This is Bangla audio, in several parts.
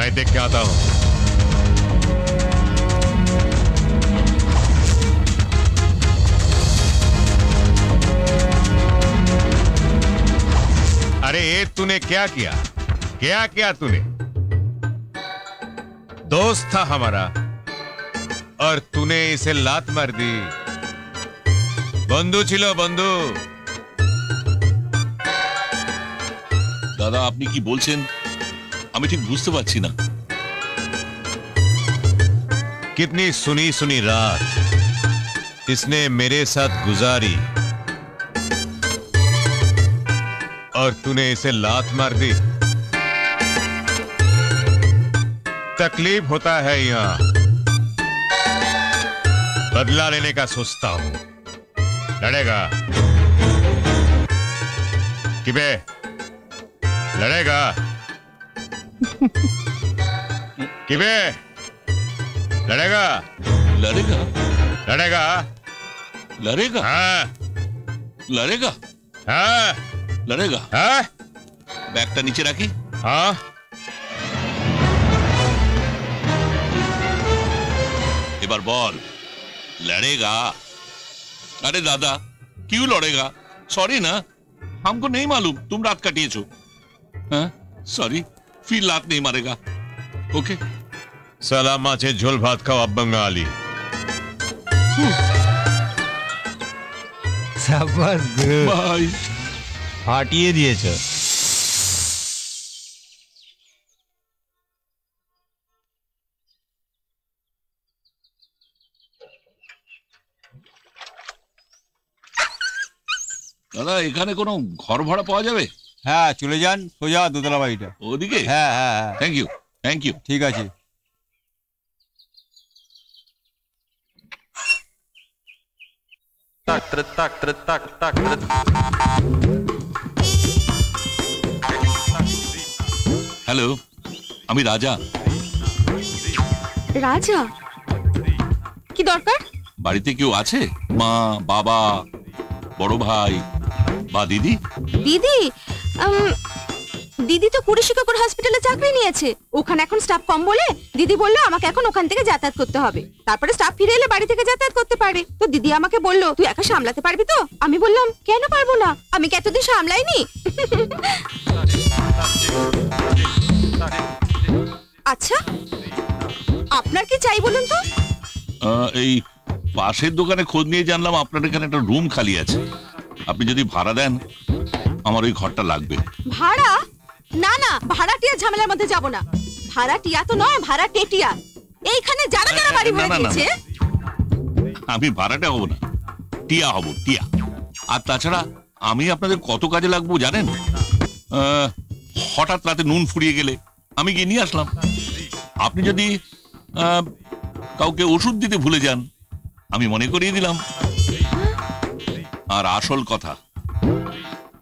मैं देख के आता हूं। अरे ये तूने क्या किया? क्या किया तूने? दोस्त था हमारा और तूने इसे लात मार दी। बंधु छिलो बंधु। दादा আপনি কি বলছেন আমি ঠিক বুঝতে পারছি না। कितनी सुनी सुनी रात इसने मेरे साथ गुजारी और तूने इसे लात मार दी। तकलीफ होता है यहाँ, बदला लेने का सोचता हूं। लड़ेगा किबे? लड़ेगा किबे? लड़ेगा? लड़ेगा लड़ेगा? लड़ेगा हाँ लड़ेगा हाँ लड़ेगा। हाँ ব্যাগটা নিচে রাখি। हाँ এবার বল लड़ेगा? अरे दादा क्यों लड़ेगा? सॉरी ना, हमको नहीं मालूम तुम रात काटिएছো। हाँ सॉरी, फिर लात नहीं मारेगा। ओके साला माचे झोल भात खाओ अब बंगाली। সাবাস গুড, बाय। ফাটিয়ে দিয়েছো। দাদা এখানে কোনো ঘর ভাড়া পাওয়া যাবে? হ্যাঁ চলে যান সোজা দোতলা বাড়িটা। ওদিকে? হ্যাঁ হ্যাঁ হ্যাঁ থ্যাংক ইউ থ্যাংক ইউ। ঠিক আছে। হ্যালো, আমি রাজা। রাজা? কি দরকার? বাড়িতে কেউ আছে? মা, বাবা, বড় ভাই বা দিদি? দিদি? দিদি তো কুড়িশিকাপুর হসপিটালে চাকরি নিয়েছে, ওখানে এখন স্টাফ কম বলে দিদি বললো আমাকে এখন ওখান থেকে যাতায়াত করতে হবে, তারপরে স্টাফ ফিরে এলে বাড়ি থেকে যাতায়াত করতে পারে। তো দিদি আমাকে বললো তুই একা সামলাতে পারবি তো? আমি বললাম কেন পারবো না, আমি কি এতদিন সামলাইনি? আচ্ছা আপনার কি চাই বলুন তো? এই পাশের দোকানে খোঁজ নিয়ে জানলাম আপনার এখানে একটা রুম খালি আছে। আপনি যদি ভাড়া দেন আমার ওই ঘরটা লাগবে। ভাড়া? না না, ভাড়াটিয়া ঝামেলার মধ্যে যাব না। ভাড়াটিয়া তো নয়, ভাড়া টেটিয়া। এইখানে যারা যারা বাড়ি ভাড়া দিয়েছে। আমি ভাড়াটা হব না, টিয়া হব, টিয়া। আর তাছাড়া আমি আপনাদের কত কাজে লাগবো জানেন? হঠাৎ রাতে নুন ফুরিয়ে গেলে আমি গিয়ে নিয়ে আসলাম। আপনি যদি কাউকে ওষুধ দিতে ভুলে যান আমি মনে করিয়ে দিলাম। আর আসল কথা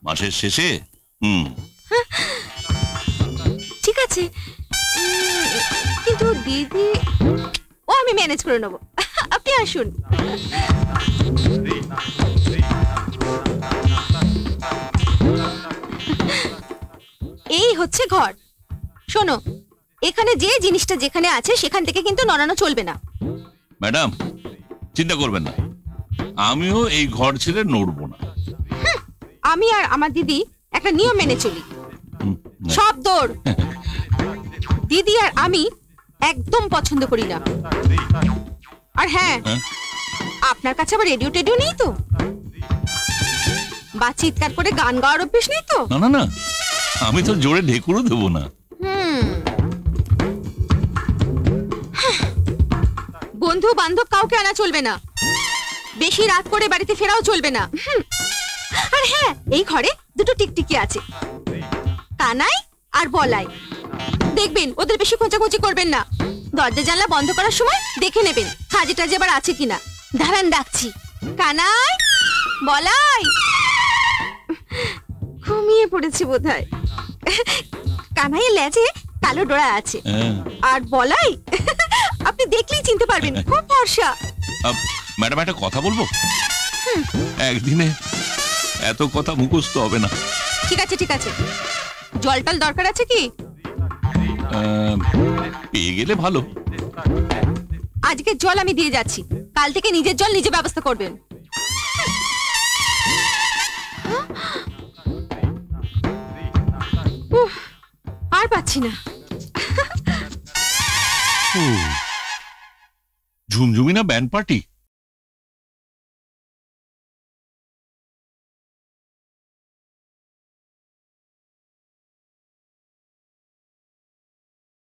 মাসের শেষে ঠিক আছে, কিন্তু দিদি ও আমি ম্যানেজ করে নেব, আপনি আসুন। এই হচ্ছে ঘর। শোনো, এখানে যে জিনিসটা যেখানে আছে সেখান থেকে কিন্তু নড়ানো চলবে না। ম্যাডাম চিন্তা করবেন না, আমিও এই ঘর ছেড়ে নড়বো না। আমি আর আমার দিদি একটা নিয়ম মেনে চলি, সব দৌড়। দিদি আর আমি একদম পছন্দ করি না। আর হ্যাঁ, আপনার কাছে আবার রেডিও টেডিও নেই তো? বা চিৎকার করে গান গাওয়ার অভ্যেস নেই তো? না না না, আমি তো জোরে ঢেকুরও দেবো না। বন্ধু বান্ধব কাউকে আনা চলবে না, বেশি রাত করে বাড়িতে ফেরাও চলবে না। আর হ্যাঁ, এই ঘরে দুটো টিকটিকি আছে, কানাই আর বলাই। দেখবেন ওদের বেশি খোঁচাখুচি করবেন না, দরজা জানলা বন্ধ করার সময় দেখে নেবেন হাজি টাজি আবার আছে কিনা। দাঁড়ান ডাকছি, কানাই বলাই। ঘুমিয়ে পড়েছে বোধহয়। কানাইয়ের লেজে কালো ডোরা আছে, আর বলাই আপনি দেখলেই চিনতে পারবেন, খুব ফর্সা। ম্যাডাম একটা কথা বলবো? একদিনে এত কথা মুখস্থ হবে না। ঠিক আছে ঠিক আছে, জল টল দরকার আছে কি? পেয়ে গেলে ভালো। আজকে জল আমি দিয়ে যাচ্ছি, কাল থেকে নিজের জল নিজে ব্যবস্থা করবেন। উফ, আর পাচ্ছি না। ঝুমঝুমি না ব্যান্ড পার্টি?